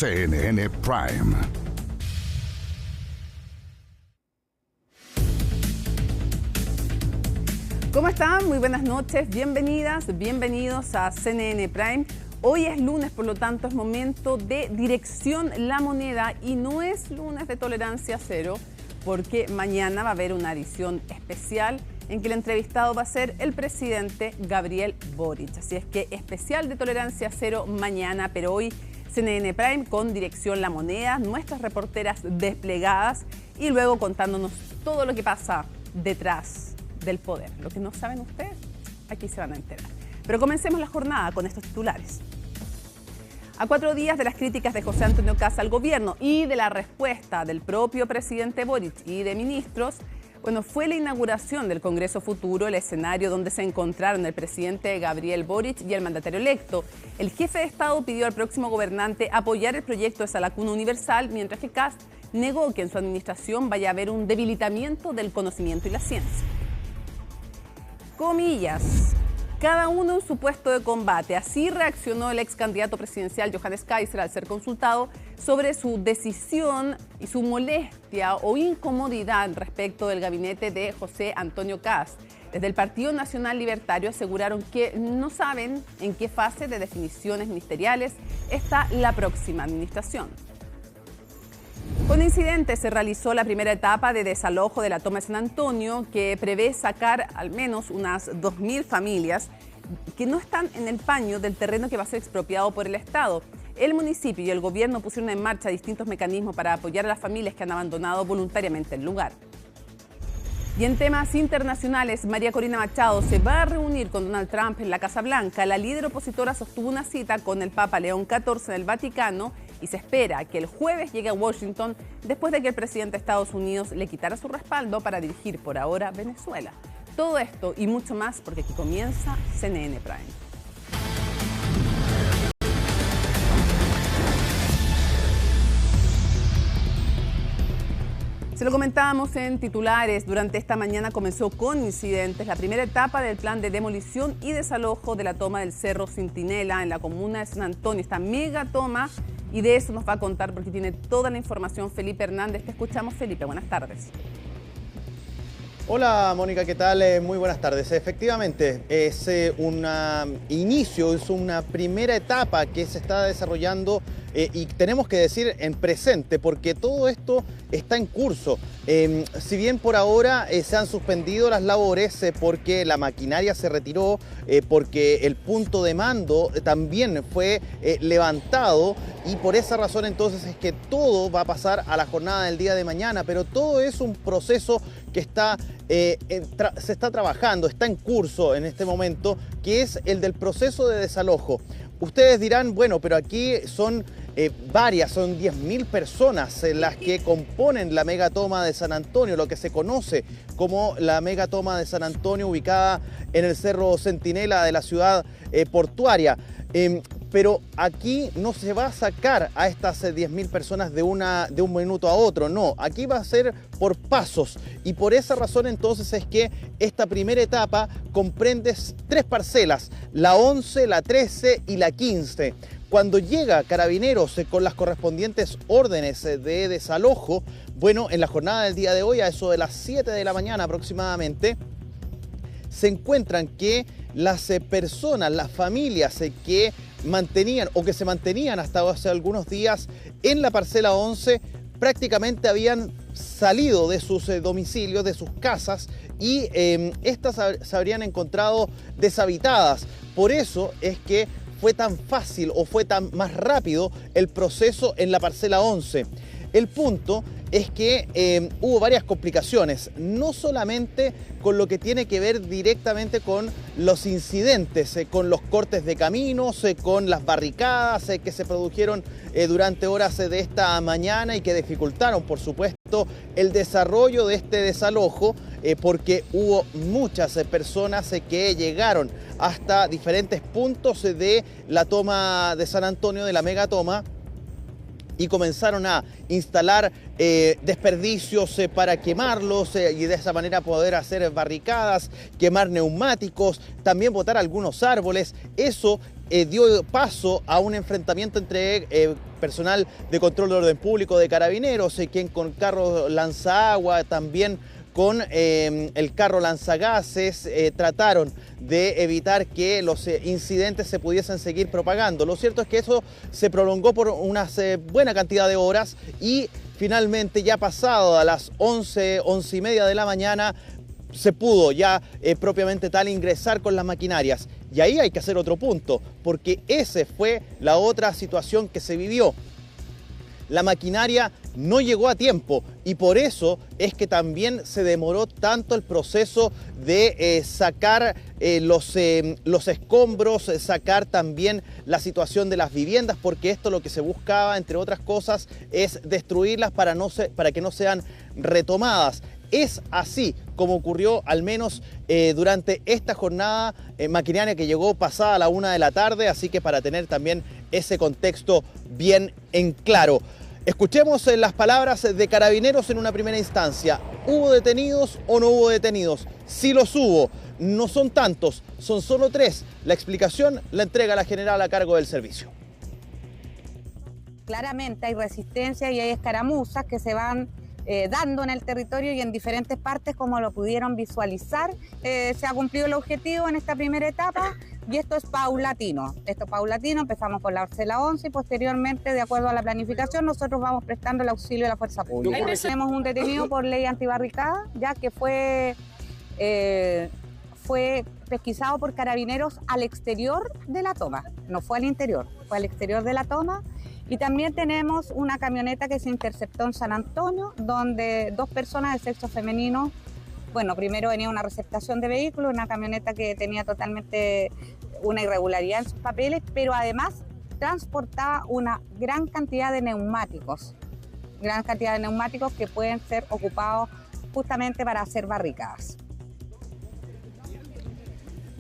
CNN Prime. ¿Cómo están? Muy buenas noches, bienvenidas, bienvenidos a CNN Prime. Hoy es lunes, por lo tanto es momento de Dirección La Moneda y no es lunes de tolerancia cero porque mañana va a haber una edición especial en que el entrevistado va a ser el presidente Gabriel Boric. Así es que especial de tolerancia cero mañana, pero hoy CNN Prime con Dirección La Moneda, nuestras reporteras desplegadas y luego contándonos todo lo que pasa detrás del poder. Lo que no saben ustedes, aquí se van a enterar. Pero comencemos la jornada con estos titulares. A 4 días de las críticas de José Antonio Kast al gobierno y de la respuesta del propio presidente Boric y de ministros, fue la inauguración del Congreso Futuro, el escenario donde se encontraron el presidente Gabriel Boric y el mandatario electo. El jefe de Estado pidió al próximo gobernante apoyar el proyecto de Sala Cuna Universal, mientras que Kast negó que en su administración vaya a haber un debilitamiento del conocimiento y la ciencia. Comillas, cada uno en su puesto de combate. Así reaccionó el ex candidato presidencial Johannes Kaiser al ser consultado sobre su decisión y su molestia o incomodidad respecto del gabinete de José Antonio Kast. Desde el Partido Nacional Libertario aseguraron que no saben en qué fase de definiciones ministeriales está la próxima administración. Con incidentes se realizó la primera etapa de desalojo de la toma de San Antonio, que prevé sacar al menos unas 2.000 familias que no están en el paño del terreno que va a ser expropiado por el Estado. El municipio y el gobierno pusieron en marcha distintos mecanismos para apoyar a las familias que han abandonado voluntariamente el lugar. Y en temas internacionales, María Corina Machado se va a reunir con Donald Trump en la Casa Blanca. La líder opositora sostuvo una cita con el Papa León XIV en el Vaticano y se espera que el jueves llegue a Washington después de que el presidente de Estados Unidos le quitara su respaldo para dirigir por ahora Venezuela. Todo esto y mucho más porque aquí comienza CNN Prime. Se lo comentábamos en titulares, durante esta mañana comenzó con incidentes la primera etapa del plan de demolición y desalojo de la toma del Cerro Centinela en la comuna de San Antonio, esta mega toma, y de eso nos va a contar porque tiene toda la información Felipe Hernández. Te escuchamos, Felipe, buenas tardes. Hola Mónica, ¿qué tal? Muy buenas tardes. Efectivamente, es un inicio, es una primera etapa que se está desarrollando y tenemos que decir en presente porque todo esto está en curso. Si bien por ahora se han suspendido las labores porque la maquinaria se retiró, porque el punto de mando también fue levantado y por esa razón entonces es que todo va a pasar a la jornada del día de mañana, pero todo es un proceso que se está trabajando, está en curso en este momento, que es el del proceso de desalojo. Ustedes dirán, bueno, pero aquí son varias, son 10.000 personas las que componen la megatoma de San Antonio, lo que se conoce como la megatoma de San Antonio, ubicada en el Cerro Centinela de la ciudad portuaria. Pero aquí no se va a sacar a estas 10.000 personas de un minuto a otro, no, aquí va a ser por pasos y por esa razón entonces es que esta primera etapa comprende 3 parcelas, la 11, la 13 y la 15. Cuando llega Carabineros con las correspondientes órdenes de desalojo, en la jornada del día de hoy, a eso de las 7 de la mañana aproximadamente, se encuentran que las personas, las familias que mantenían o que se mantenían hasta hace algunos días en la parcela 11 prácticamente habían salido de sus domicilios, de sus casas y estas se habrían encontrado deshabitadas. Por eso es que fue tan fácil o fue tan más rápido el proceso en la parcela 11. El punto es que hubo varias complicaciones, no solamente con lo que tiene que ver directamente con los incidentes, con los cortes de caminos, con las barricadas que se produjeron durante horas de esta mañana y que dificultaron, por supuesto, el desarrollo de este desalojo, porque hubo muchas personas que llegaron hasta diferentes puntos de la toma de San Antonio, de la megatoma, y comenzaron a instalar desperdicios para quemarlos y de esa manera poder hacer barricadas, quemar neumáticos, también botar algunos árboles. Eso dio paso a un enfrentamiento entre personal de control de orden público de Carabineros, quien con carros lanzaagua, también con el carro lanzagases, trataron de evitar que los incidentes se pudiesen seguir propagando. Lo cierto es que eso se prolongó por una buena cantidad de horas y finalmente, ya pasado a las 11, 11 y media de la mañana, se pudo ya propiamente tal ingresar con las maquinarias. Y ahí hay que hacer otro punto, porque esa fue la otra situación que se vivió. La maquinaria no llegó a tiempo y por eso es que también se demoró tanto el proceso de sacar los escombros, sacar también la situación de las viviendas, porque esto lo que se buscaba, entre otras cosas, es destruirlas para que no sean retomadas. Es así como ocurrió al menos durante esta jornada maquinaria que llegó pasada la 1 de la tarde, así que para tener también ese contexto bien en claro. Escuchemos las palabras de Carabineros en una primera instancia. ¿Hubo detenidos o no hubo detenidos? Sí los hubo. No son tantos, son solo 3. La explicación la entrega la general a cargo del servicio. Claramente hay resistencia y hay escaramuzas que se van dando en el territorio y en diferentes partes, como lo pudieron visualizar. Se ha cumplido el objetivo en esta primera etapa y esto es paulatino. Empezamos con la parcela 11 y posteriormente, de acuerdo a la planificación, nosotros vamos prestando el auxilio de la fuerza pública. Tenemos un detenido por ley antibarricada, ya que fue pesquisado por Carabineros al exterior de la toma, no fue al interior, fue al exterior de la toma. Y también tenemos una camioneta que se interceptó en San Antonio, donde 2 personas de sexo femenino, bueno, primero venía una receptación de vehículos, una camioneta que tenía totalmente una irregularidad en sus papeles, pero además transportaba una gran cantidad de neumáticos que pueden ser ocupados justamente para hacer barricadas.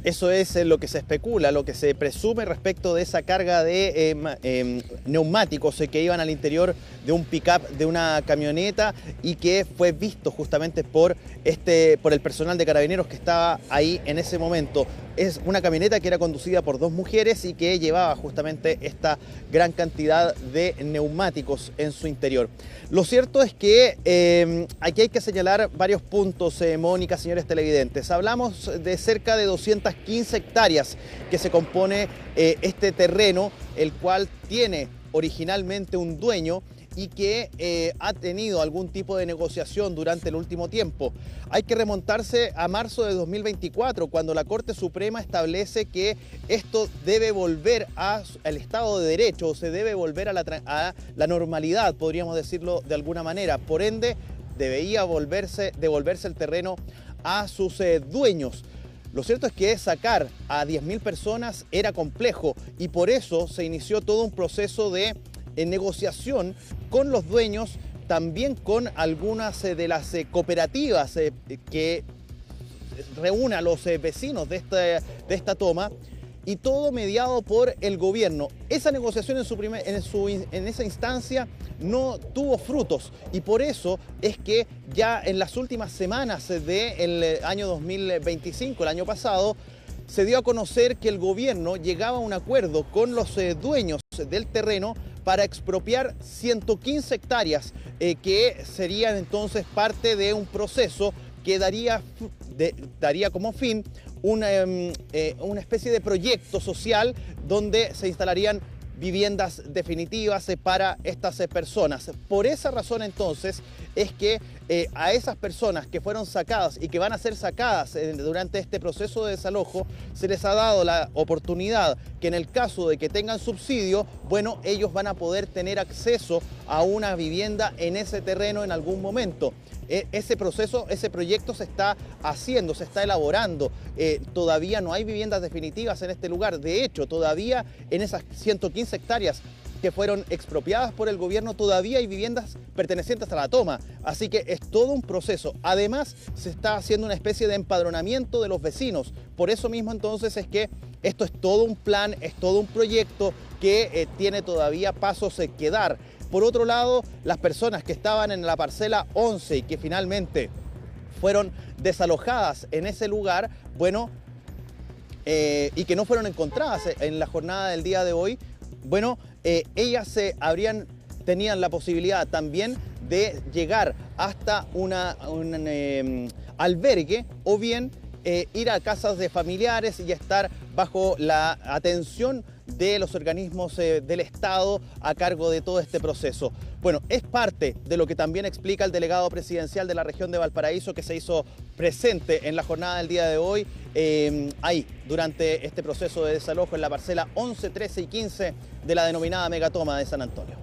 Eso es lo que se especula, lo que se presume respecto de esa carga de neumáticos que iban al interior de un pick-up, de una camioneta, y que fue visto justamente por el personal de Carabineros que estaba ahí en ese momento. Es una camioneta que era conducida por 2 mujeres y que llevaba justamente esta gran cantidad de neumáticos en su interior. Lo cierto es que aquí hay que señalar varios puntos, Mónica, señores televidentes. Hablamos de cerca de 215 hectáreas que se compone este terreno, el cual tiene originalmente un dueño y que ha tenido algún tipo de negociación durante el último tiempo. Hay que remontarse a marzo de 2024, cuando la Corte Suprema establece que esto debe volver al Estado de Derecho, o se debe volver a la normalidad, podríamos decirlo de alguna manera. Por ende, debería devolverse el terreno a sus dueños. Lo cierto es que sacar a 10.000 personas era complejo y por eso se inició todo un proceso de negociación con los dueños, también con algunas de las cooperativas que reúnen a los vecinos de esta toma, y todo mediado por el gobierno. Esa negociación en esa instancia no tuvo frutos y por eso es que ya en las últimas semanas del año 2025, el año pasado, se dio a conocer que el gobierno llegaba a un acuerdo con los dueños del terreno para expropiar 115 hectáreas que serían entonces parte de un proceso que daría como fin una especie de proyecto social donde se instalarían viviendas definitivas para estas personas. Por esa razón entonces es que a esas personas que fueron sacadas y que van a ser sacadas durante este proceso de desalojo, se les ha dado la oportunidad que en el caso de que tengan subsidio, bueno, ellos van a poder tener acceso a una vivienda en ese terreno en algún momento. Ese proyecto se está haciendo, se está elaborando. Todavía no hay viviendas definitivas en este lugar. De hecho, todavía en esas 115 hectáreas que fueron expropiadas por el gobierno, todavía hay viviendas pertenecientes a la toma. Así que es todo un proceso. Además, se está haciendo una especie de empadronamiento de los vecinos. Por eso mismo entonces es que esto es todo un plan, es todo un proyecto que tiene todavía pasos que dar. Por otro lado, las personas que estaban en la parcela 11 y que finalmente fueron desalojadas en ese lugar, bueno, y que no fueron encontradas en la jornada del día de hoy, bueno, ellas tenían la posibilidad también de llegar hasta un albergue o bien ir a casas de familiares y estar bajo la atención de los organismos del Estado a cargo de todo este proceso. Bueno, es parte de lo que también explica el delegado presidencial de la región de Valparaíso, que se hizo presente en la jornada del día de hoy, ahí, durante este proceso de desalojo en la parcela 11, 13 y 15 de la denominada megatoma de San Antonio.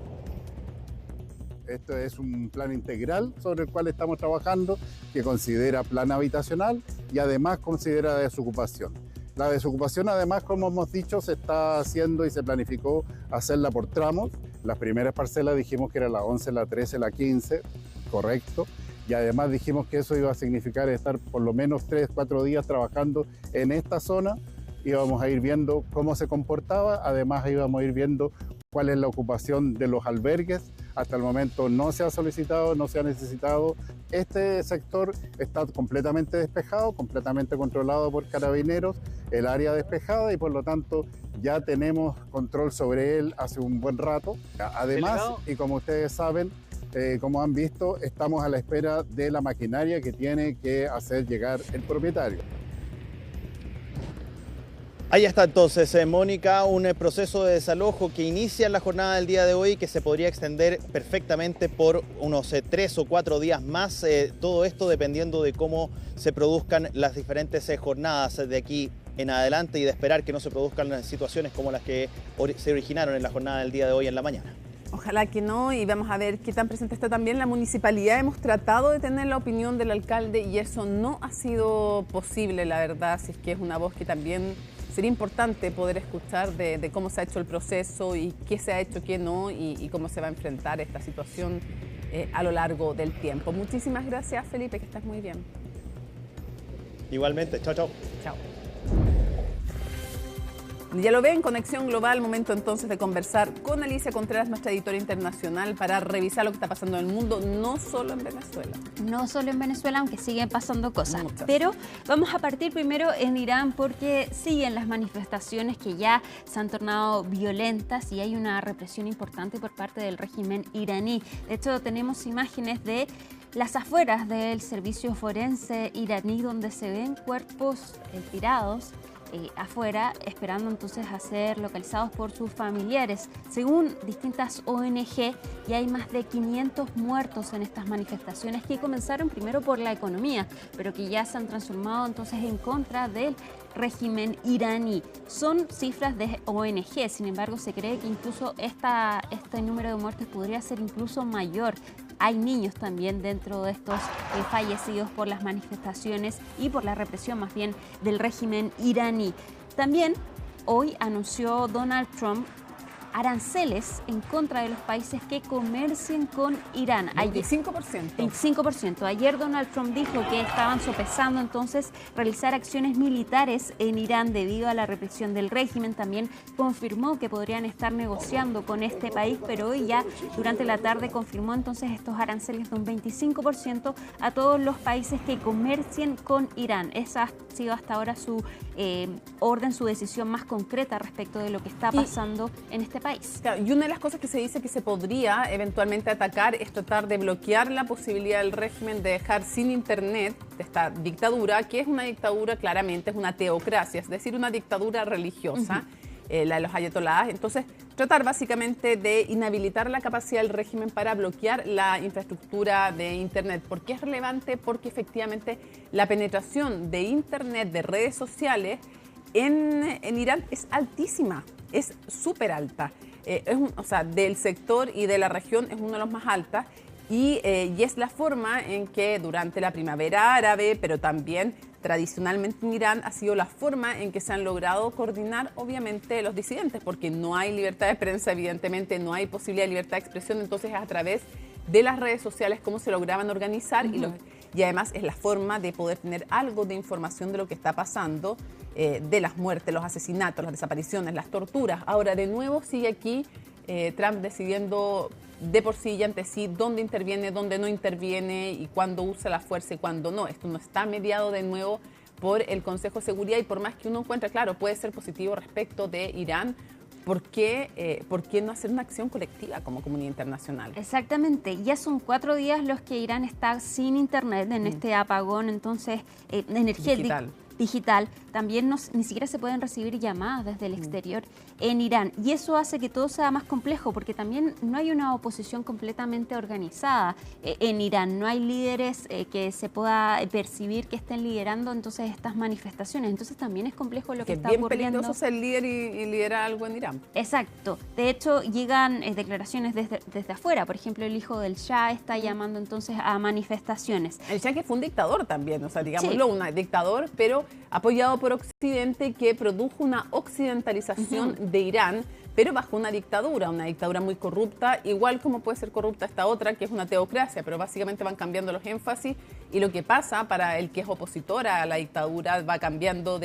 Esto es un plan integral sobre el cual estamos trabajando, que considera plan habitacional y además considera desocupación. La desocupación, además, como hemos dicho, se está haciendo y se planificó hacerla por tramos. Las primeras parcelas dijimos que era la 11, la 13, la 15, correcto. Y además dijimos que eso iba a significar estar por lo menos 3, 4 días trabajando en esta zona. Íbamos a ir viendo cómo se comportaba, además íbamos a ir viendo cuál es la ocupación de los albergues. Hasta el momento no se ha solicitado, no se ha necesitado. Este sector está completamente despejado, completamente controlado por carabineros, el área despejada, y por lo tanto ya tenemos control sobre él hace un buen rato. Además, y como ustedes saben, como han visto, estamos a la espera de la maquinaria que tiene que hacer llegar el propietario. Ahí está entonces, Mónica, un proceso de desalojo que inicia en la jornada del día de hoy y que se podría extender perfectamente por unos 3 o 4 días más. Todo esto dependiendo de cómo se produzcan las diferentes jornadas de aquí en adelante y de esperar que no se produzcan situaciones como las que se originaron en la jornada del día de hoy en la mañana. Ojalá que no, y vamos a ver qué tan presente está también la municipalidad. Hemos tratado de tener la opinión del alcalde y eso no ha sido posible, la verdad, si es que es una voz que también sería importante poder escuchar de cómo se ha hecho el proceso y qué se ha hecho, qué no, y cómo se va a enfrentar esta situación a lo largo del tiempo. Muchísimas gracias, Felipe, que estás muy bien. Igualmente, chao, chao. Chao. Ya lo ven, Conexión Global, momento entonces de conversar con Alicia Contreras, nuestra editora internacional, para revisar lo que está pasando en el mundo, no solo en Venezuela. No solo en Venezuela, aunque siguen pasando cosas. Muchas. Pero vamos a partir primero en Irán porque siguen las manifestaciones que ya se han tornado violentas y hay una represión importante por parte del régimen iraní. De hecho, tenemos imágenes de las afueras del servicio forense iraní donde se ven cuerpos tirados afuera, esperando entonces a ser localizados por sus familiares. Según distintas ONG, ya hay más de 500 muertos en estas manifestaciones que comenzaron primero por la economía, pero que ya se han transformado entonces en contra del régimen iraní. Son cifras de ONG, sin embargo se cree que incluso este número de muertes podría ser incluso mayor. Hay niños también dentro de estos fallecidos por las manifestaciones y por la represión más bien del régimen iraní. También hoy anunció Donald Trump aranceles en contra de los países que comercien con Irán. 25%. 25%. Ayer Donald Trump dijo que estaban sopesando entonces realizar acciones militares en Irán debido a la represión del régimen. También confirmó que podrían estar negociando con este país, pero hoy ya durante la tarde confirmó entonces estos aranceles de un 25% a todos los países que comercien con Irán. Esa ha sido hasta ahora su orden, su decisión más concreta respecto de lo que está pasando en este país. Claro, y una de las cosas que se dice que se podría eventualmente atacar es tratar de bloquear la posibilidad del régimen de dejar sin internet de esta dictadura, que es una dictadura claramente, es una teocracia, es decir, una dictadura religiosa, la de los ayatolás. Entonces, tratar básicamente de inhabilitar la capacidad del régimen para bloquear la infraestructura de internet. ¿Por qué es relevante? Porque efectivamente la penetración de internet, de redes sociales, en Irán es altísima, es súper alta. O sea, del sector y de la región es uno de los más altas y es la forma en que durante la primavera árabe, pero también tradicionalmente en Irán, ha sido la forma en que se han logrado coordinar, obviamente, los disidentes, porque no hay libertad de prensa, evidentemente, no hay posibilidad de libertad de expresión, entonces es a través de las redes sociales cómo se lograban organizar y además es la forma de poder tener algo de información de lo que está pasando, de las muertes, los asesinatos, las desapariciones, las torturas. Ahora, de nuevo, sigue aquí Trump decidiendo de por sí y ante sí dónde interviene, dónde no interviene y cuándo usa la fuerza y cuándo no. Esto no está mediado de nuevo por el Consejo de Seguridad, y por más que uno encuentre, claro, puede ser positivo respecto de Irán, ¿por qué no hacer una acción colectiva como comunidad internacional? Exactamente, ya son 4 días los que Irán está sin internet en este apagón, entonces energético. Digital, también ni siquiera se pueden recibir llamadas desde el exterior en Irán, y eso hace que todo sea más complejo porque también no hay una oposición completamente organizada en Irán, no hay líderes que se pueda percibir que estén liderando entonces estas manifestaciones, entonces también es complejo lo que está ocurriendo. Es bien peligroso ser líder y liderar algo en Irán. Exacto, de hecho llegan declaraciones desde afuera, por ejemplo el hijo del Shah está llamando entonces a manifestaciones. El Shah que fue un dictador también, o sea, digámoslo, un dictador, pero apoyado por Occidente, que produjo una occidentalización de Irán, pero bajo una dictadura muy corrupta, igual como puede ser corrupta esta otra, que es una teocracia, pero básicamente van cambiando los énfasis, y lo que pasa para el que es opositor a la dictadura va cambiando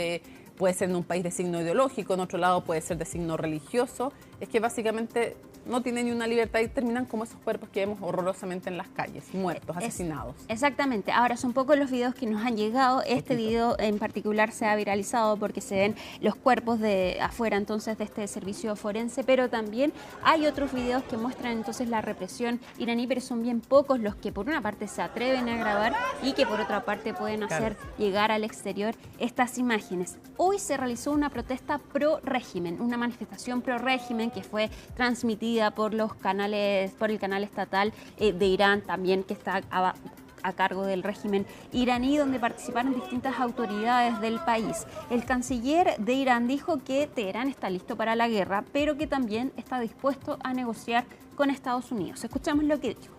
puede ser en un país de signo ideológico, en otro lado puede ser de signo religioso, es que básicamente no tienen ni una libertad y terminan como esos cuerpos que vemos horrorosamente en las calles, muertos, asesinados. Exactamente. Ahora, son pocos los videos que nos han llegado. Este video en particular se ha viralizado porque se ven los cuerpos de afuera entonces de este servicio forense, pero también hay otros videos que muestran entonces la represión iraní, pero son bien pocos los que por una parte se atreven a grabar y que por otra parte pueden hacer llegar al exterior estas imágenes. Hoy se realizó una protesta pro régimen, una manifestación pro régimen que fue transmitida por el canal estatal de Irán también, que está a cargo del régimen iraní, donde participaron distintas autoridades del país. El canciller de Irán dijo que Teherán está listo para la guerra, pero que también está dispuesto a negociar con Estados Unidos. Escuchamos lo que dijo.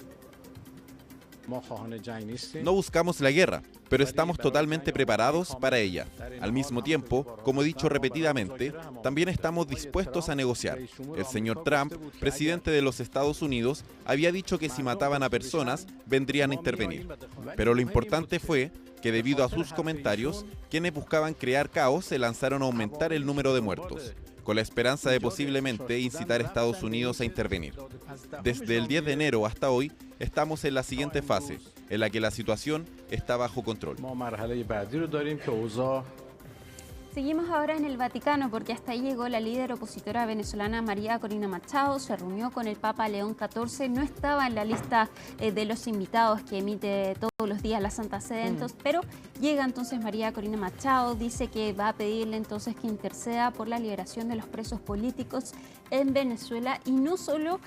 No buscamos la guerra, pero estamos totalmente preparados para ella. Al mismo tiempo, como he dicho repetidamente, también estamos dispuestos a negociar. El señor Trump, presidente de los Estados Unidos, había dicho que si mataban a personas, vendrían a intervenir. Pero lo importante fue que debido a sus comentarios, quienes buscaban crear caos se lanzaron a aumentar el número de muertos, con la esperanza de posiblemente incitar a Estados Unidos a intervenir. Desde el 10 de enero hasta hoy, estamos en la siguiente fase, en la que la situación está bajo control. Seguimos ahora en el Vaticano porque hasta ahí llegó la líder opositora venezolana María Corina Machado, se reunió con el Papa León XIV, no estaba en la lista de los invitados que emite todos los días la Santa Sede, pero llega entonces María Corina Machado, dice que va a pedirle entonces que interceda por la liberación de los presos políticos en Venezuela y no solo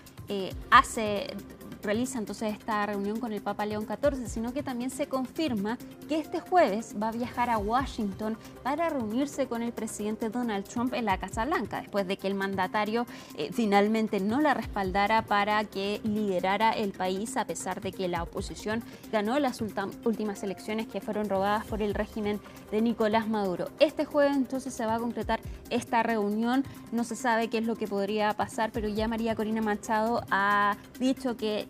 realiza entonces esta reunión con el Papa León XIV, sino que también se confirma que este jueves va a viajar a Washington para reunirse con el presidente Donald Trump en la Casa Blanca, después de que el mandatario finalmente no la respaldara para que liderara el país, a pesar de que la oposición ganó las últimas elecciones que fueron robadas por el régimen de Nicolás Maduro. Este jueves entonces se va a concretar esta reunión, no se sabe qué es lo que podría pasar, pero ya María Corina Machado ha dicho que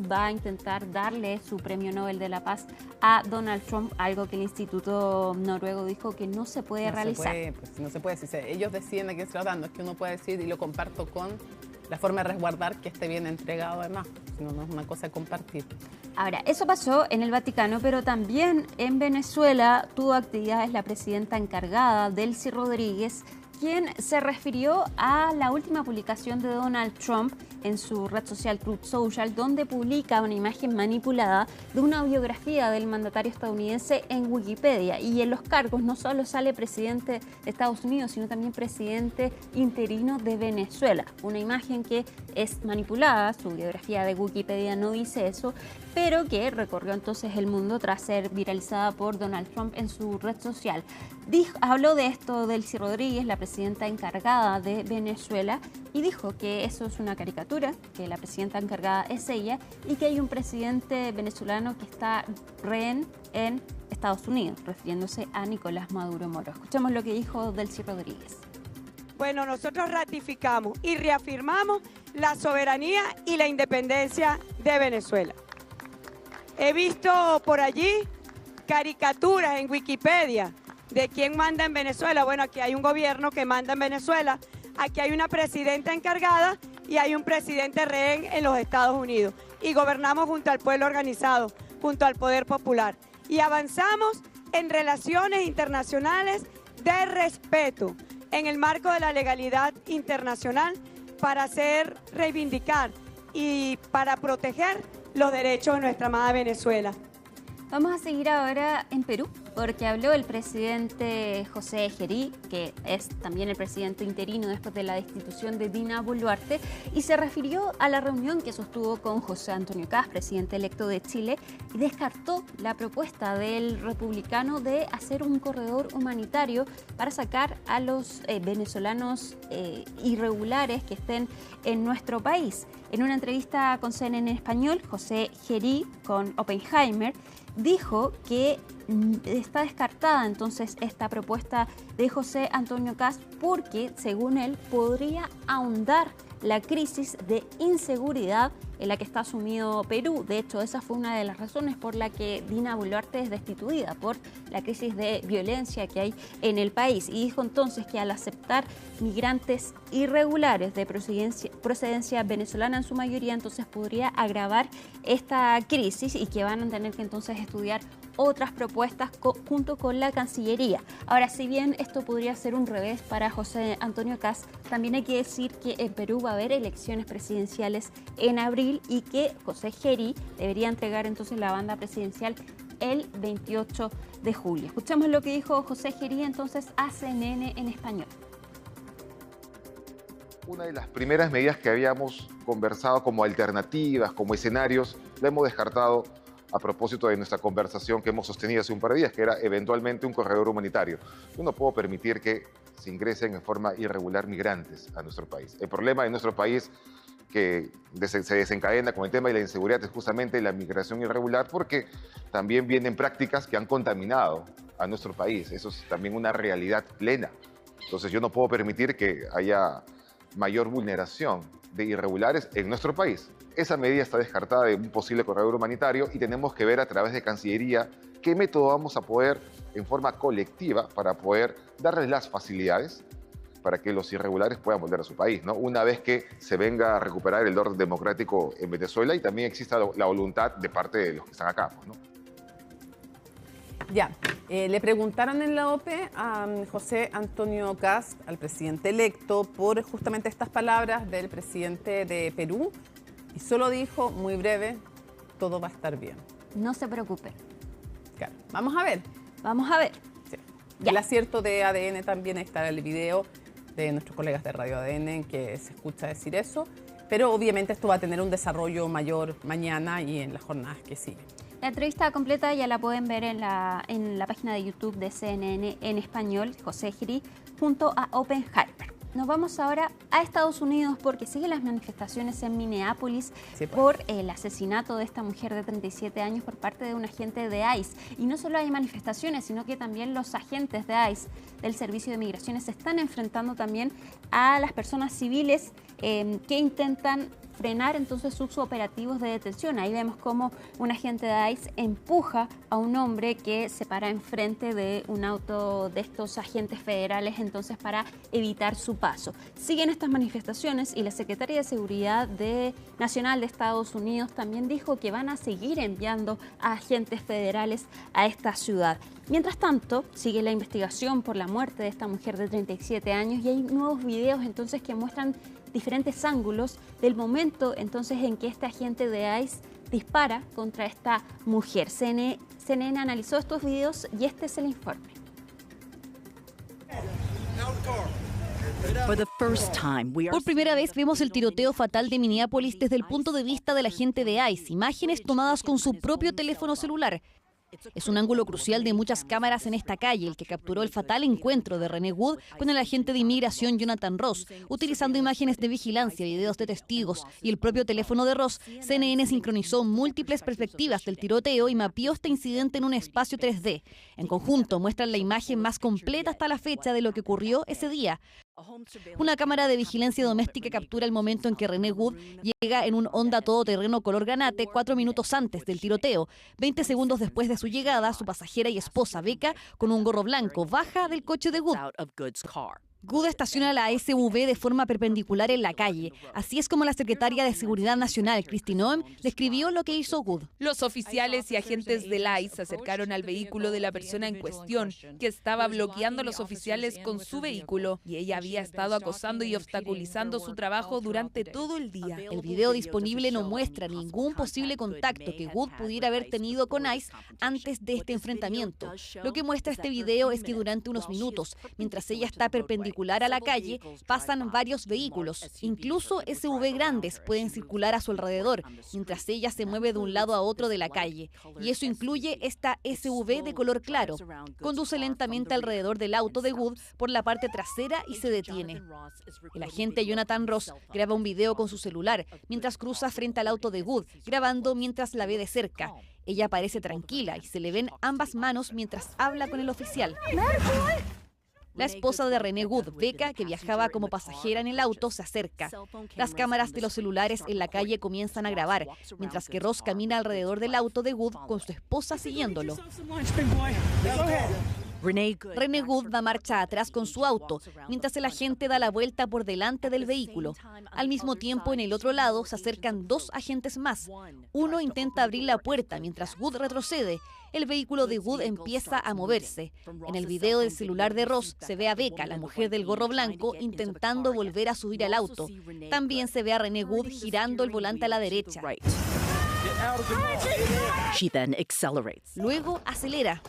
va a intentar darle su premio Nobel de la Paz a Donald Trump, algo que el Instituto Noruego dijo que no se puede realizar. No se puede, si ellos deciden a quién se lo dan, no es que uno pueda decir, y lo comparto con la forma de resguardar que esté bien entregado además, no es una cosa de compartir. Ahora, eso pasó en el Vaticano, pero también en Venezuela tuvo actividades la presidenta encargada, Delcy Rodríguez, quien se refirió a la última publicación de Donald Trump en su red social Truth Social, donde publica una imagen manipulada de una biografía del mandatario estadounidense en Wikipedia. Y en los cargos no solo sale presidente de Estados Unidos, sino también presidente interino de Venezuela. Una imagen que es manipulada, su biografía de Wikipedia no dice eso, pero que recorrió entonces el mundo tras ser viralizada por Donald Trump en su red social. Habló de esto Delcy Rodríguez, la presidenta encargada de Venezuela, y dijo que eso es una caricatura, que la presidenta encargada es ella y que hay un presidente venezolano que está rehén en Estados Unidos, refiriéndose a Nicolás Maduro Moro. Escuchemos lo que dijo Delcy Rodríguez. Bueno, nosotros ratificamos y reafirmamos la soberanía y la independencia de Venezuela. He visto por allí caricaturas en Wikipedia de quién manda en Venezuela. Bueno, aquí hay un gobierno que manda en Venezuela, aquí hay una presidenta encargada y hay un presidente rehén en los Estados Unidos. Y gobernamos junto al pueblo organizado, junto al poder popular. Y avanzamos en relaciones internacionales de respeto en el marco de la legalidad internacional para hacer reivindicar y para proteger los derechos de nuestra amada Venezuela. Vamos a seguir ahora en Perú, porque habló el presidente José Gerí, que es también el presidente interino después de la destitución de Dina Boluarte, y se refirió a la reunión que sostuvo con José Antonio Kast, presidente electo de Chile, y descartó la propuesta del republicano de hacer un corredor humanitario para sacar a los venezolanos irregulares que estén en nuestro país. En una entrevista con CNN en español, José Gerí con Oppenheimer dijo que está descartada entonces esta propuesta de José Antonio Kast porque, según él, podría ahondar la crisis de inseguridad en la que está sumido Perú. De hecho, esa fue una de las razones por la que Dina Boluarte es destituida, por la crisis de violencia que hay en el país. Y dijo entonces que al aceptar migrantes irregulares de procedencia venezolana en su mayoría, entonces podría agravar esta crisis y que van a tener que entonces estudiar otras propuestas junto con la Cancillería. Ahora, si bien esto podría ser un revés para José Antonio Kast, también hay que decir que en Perú va a haber elecciones presidenciales en abril y que José Gerí debería entregar entonces la banda presidencial el 28 de julio. Escuchamos lo que dijo José Gerí entonces a CNN en español. Una de las primeras medidas que habíamos conversado como alternativas, como escenarios, la hemos descartado a propósito de nuestra conversación que hemos sostenido hace un par de días, que era eventualmente un corredor humanitario. Yo no puedo permitir que se ingresen en forma irregular migrantes a nuestro país. El problema de nuestro país que se desencadena con el tema de la inseguridad es justamente la migración irregular, porque también vienen prácticas que han contaminado a nuestro país. Eso es también una realidad plena. Entonces yo no puedo permitir que haya mayor vulneración de irregulares en nuestro país. Esa medida está descartada de un posible corredor humanitario y tenemos que ver a través de Cancillería qué método vamos a poder, en forma colectiva, para poder darles las facilidades para que los irregulares puedan volver a su país, ¿no? Una vez que se venga a recuperar el orden democrático en Venezuela y también exista la voluntad de parte de los que están acá, pues, ¿no? Ya, le preguntaron en la OPE a José Antonio Kast, al presidente electo, por justamente estas palabras del presidente de Perú, y solo dijo, muy breve, todo va a estar bien. No se preocupe. Claro, vamos a ver. Vamos a ver. Sí. El acierto de ADN también está en el video de nuestros colegas de Radio ADN en que se escucha decir eso, pero obviamente esto va a tener un desarrollo mayor mañana y en las jornadas que siguen. La entrevista completa ya la pueden ver en la página de YouTube de CNN en español, José Gerí, junto a Oppenheimer. Nos vamos ahora a Estados Unidos porque siguen las manifestaciones en Minneapolis por el asesinato de esta mujer de 37 años por parte de un agente de ICE. Y no solo hay manifestaciones, sino que también los agentes de ICE del Servicio de Migraciones se están enfrentando también a las personas civiles que intentan frenar entonces sus operativos de detención. Ahí vemos cómo un agente de ICE empuja a un hombre que se para enfrente de un auto de estos agentes federales entonces para evitar su paso. Siguen estas manifestaciones y la Secretaria de Seguridad Nacional de Estados Unidos también dijo que van a seguir enviando a agentes federales a esta ciudad. Mientras tanto, sigue la investigación por la muerte de esta mujer de 37 años y hay nuevos videos entonces que muestran diferentes ángulos del momento entonces en que este agente de ICE dispara contra esta mujer. CNN analizó estos videos y este es el informe. Por primera vez vemos el tiroteo fatal de Minneapolis desde el punto de vista del agente de ICE, imágenes tomadas con su propio teléfono celular. Es un ángulo crucial de muchas cámaras en esta calle, el que capturó el fatal encuentro de René Wood con el agente de inmigración Jonathan Ross. Utilizando imágenes de vigilancia, videos de testigos y el propio teléfono de Ross, CNN sincronizó múltiples perspectivas del tiroteo y mapeó este incidente en un espacio 3D. En conjunto, muestran la imagen más completa hasta la fecha de lo que ocurrió ese día. Una cámara de vigilancia doméstica captura el momento en que René Wood llega en un Honda todoterreno color granate 4 minutos antes del tiroteo. 20 segundos después de su llegada, su pasajera y esposa Becca, con un gorro blanco, baja del coche de Wood. Good estaciona la SUV de forma perpendicular en la calle. Así es como la secretaria de Seguridad Nacional, Kristi Noem, describió lo que hizo Good. Los oficiales y agentes del ICE se acercaron al vehículo de la persona en cuestión, que estaba bloqueando a los oficiales con su vehículo, y ella había estado acosando y obstaculizando su trabajo durante todo el día. El video disponible no muestra ningún posible contacto que Good pudiera haber tenido con ICE antes de este enfrentamiento. Lo que muestra este video es que durante unos minutos, mientras ella está perpendicular a la calle, pasan varios vehículos. Incluso SUV grandes pueden circular a su alrededor, mientras ella se mueve de un lado a otro de la calle. Y eso incluye esta SUV de color claro. Conduce lentamente alrededor del auto de Good por la parte trasera y se detiene. El agente Jonathan Ross graba un video con su celular mientras cruza frente al auto de Good, grabando mientras la ve de cerca. Ella parece tranquila y se le ven ambas manos mientras habla con el oficial. La esposa de Renee Good, Becca, que viajaba como pasajera en el auto, se acerca. Las cámaras de los celulares en la calle comienzan a grabar, mientras que Ross camina alrededor del auto de Good con su esposa siguiéndolo. Renee Good da marcha atrás con su auto, mientras el agente da la vuelta por delante del vehículo. Al mismo tiempo, en el otro lado, se acercan dos agentes más. Uno intenta abrir la puerta mientras Good retrocede. El vehículo de Good empieza a moverse. En el video del celular de Ross se ve a Becca, la mujer del gorro blanco, intentando volver a subir al auto. También se ve a Renee Good girando el volante a la derecha. Luego acelera,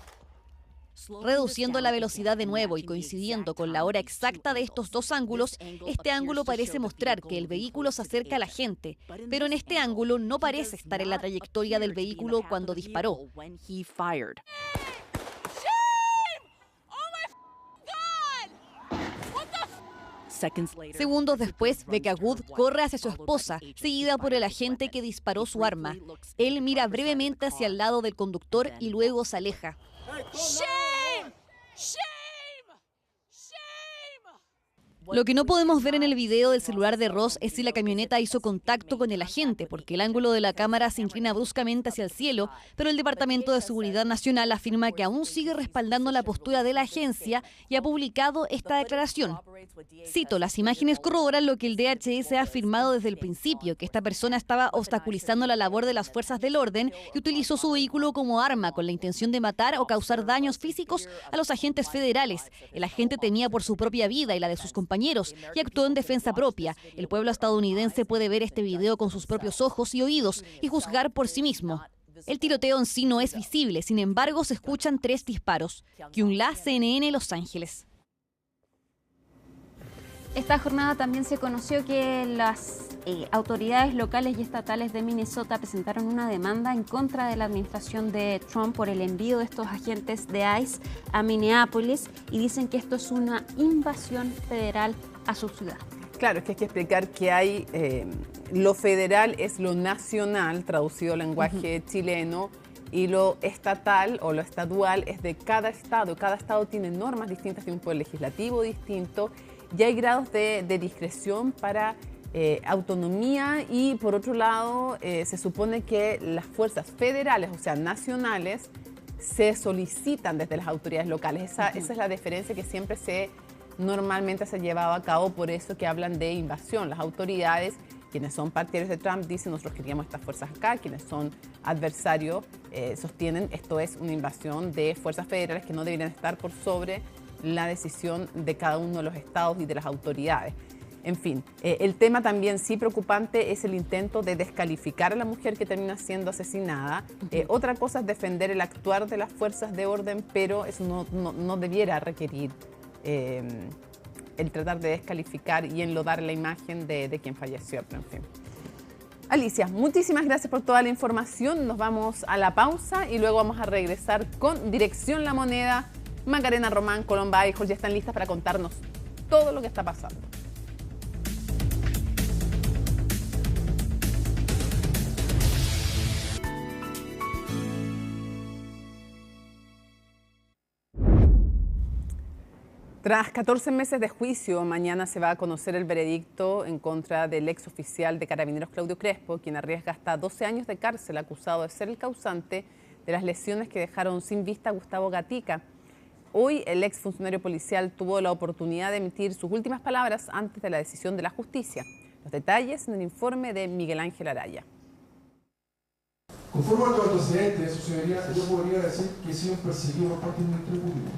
reduciendo la velocidad de nuevo y coincidiendo con la hora exacta de estos dos ángulos. Este ángulo parece mostrar que el vehículo se acerca a la gente, pero en este ángulo no parece estar en la trayectoria del vehículo cuando disparó. Segundos después, Becca Good corre hacia su esposa, seguida por el agente que disparó su arma. Él mira brevemente hacia el lado del conductor y luego se aleja. Shame! Shame! Lo que no podemos ver en el video del celular de Ross es si la camioneta hizo contacto con el agente, porque el ángulo de la cámara se inclina bruscamente hacia el cielo, pero el Departamento de Seguridad Nacional afirma que aún sigue respaldando la postura de la agencia y ha publicado esta declaración. Cito, las imágenes corroboran lo que el DHS ha afirmado desde el principio, que esta persona estaba obstaculizando la labor de las fuerzas del orden y utilizó su vehículo como arma con la intención de matar o causar daños físicos a los agentes federales. El agente temía por su propia vida y la de sus compañeros y actuó en defensa propia. El pueblo estadounidense puede ver este video con sus propios ojos y oídos y juzgar por sí mismo. El tiroteo en sí no es visible, sin embargo se escuchan 3 disparos. Kyung La, CNN, Los Ángeles. Esta jornada también se conoció que las autoridades locales y estatales de Minnesota presentaron una demanda en contra de la administración de Trump por el envío de estos agentes de ICE a Minneapolis y dicen que esto es una invasión federal a su ciudad. Claro, es que hay que explicar que hay lo federal es lo nacional, traducido al lenguaje chileno, y lo estatal o lo estadual es de cada estado. Cada estado tiene normas distintas, tiene un poder legislativo distinto, y hay grados de discreción para autonomía y por otro lado se supone que las fuerzas federales, o sea nacionales, se solicitan desde las autoridades locales. Esa es la diferencia que siempre normalmente se ha llevado a cabo, por eso que hablan de invasión. Las autoridades, quienes son partidarios de Trump, dicen nosotros queríamos estas fuerzas acá, quienes son adversarios sostienen esto es una invasión de fuerzas federales que no deberían estar por sobre la decisión de cada uno de los estados y de las autoridades. En fin, el tema también sí preocupante es el intento de descalificar a la mujer que termina siendo asesinada. Otra cosa es defender el actuar de las fuerzas de orden, pero eso no debiera requerir el tratar de descalificar y enlodar la imagen de quien falleció. Pero en fin. Alicia, muchísimas gracias por toda la información. Nos vamos a la pausa y luego vamos a regresar con Dirección La Moneda. Macarena Román, Colomba y Jorge están listas para contarnos todo lo que está pasando. Tras 14 meses de juicio, mañana se va a conocer el veredicto en contra del ex oficial de Carabineros Claudio Crespo, quien arriesga hasta 12 años de cárcel acusado de ser el causante de las lesiones que dejaron sin vista a Gustavo Gatica. Hoy el exfuncionario policial tuvo la oportunidad de emitir sus últimas palabras antes de la decisión de la justicia. Los detalles en el informe de Miguel Ángel Araya. Conforme a los antecedentes, yo podría decir que he sido perseguido por parte del Ministerio Público.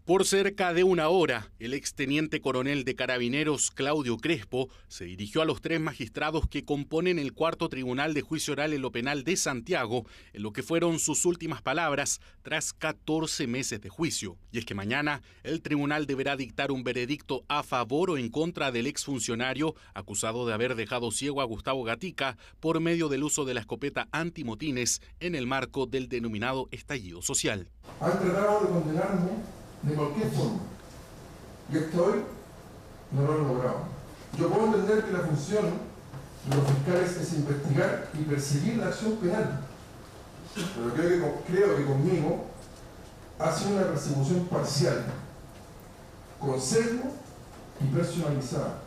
Por cerca de una hora, el exteniente coronel de Carabineros, Claudio Crespo, se dirigió a los 3 magistrados que componen el cuarto Tribunal de Juicio Oral en lo Penal de Santiago, en lo que fueron sus últimas palabras tras 14 meses de juicio. Y es que mañana el tribunal deberá dictar un veredicto a favor o en contra del exfuncionario acusado de haber dejado ciego a Gustavo Gatica por medio del uso de la escopeta antimotines en el marco del denominado estallido social. Han tratado de condenarme de cualquier forma, y hasta hoy no lo han logrado. Yo puedo entender que la función de los fiscales es investigar y perseguir la acción penal, pero creo que conmigo ha sido una persecución parcial, con sesgo y personalizada.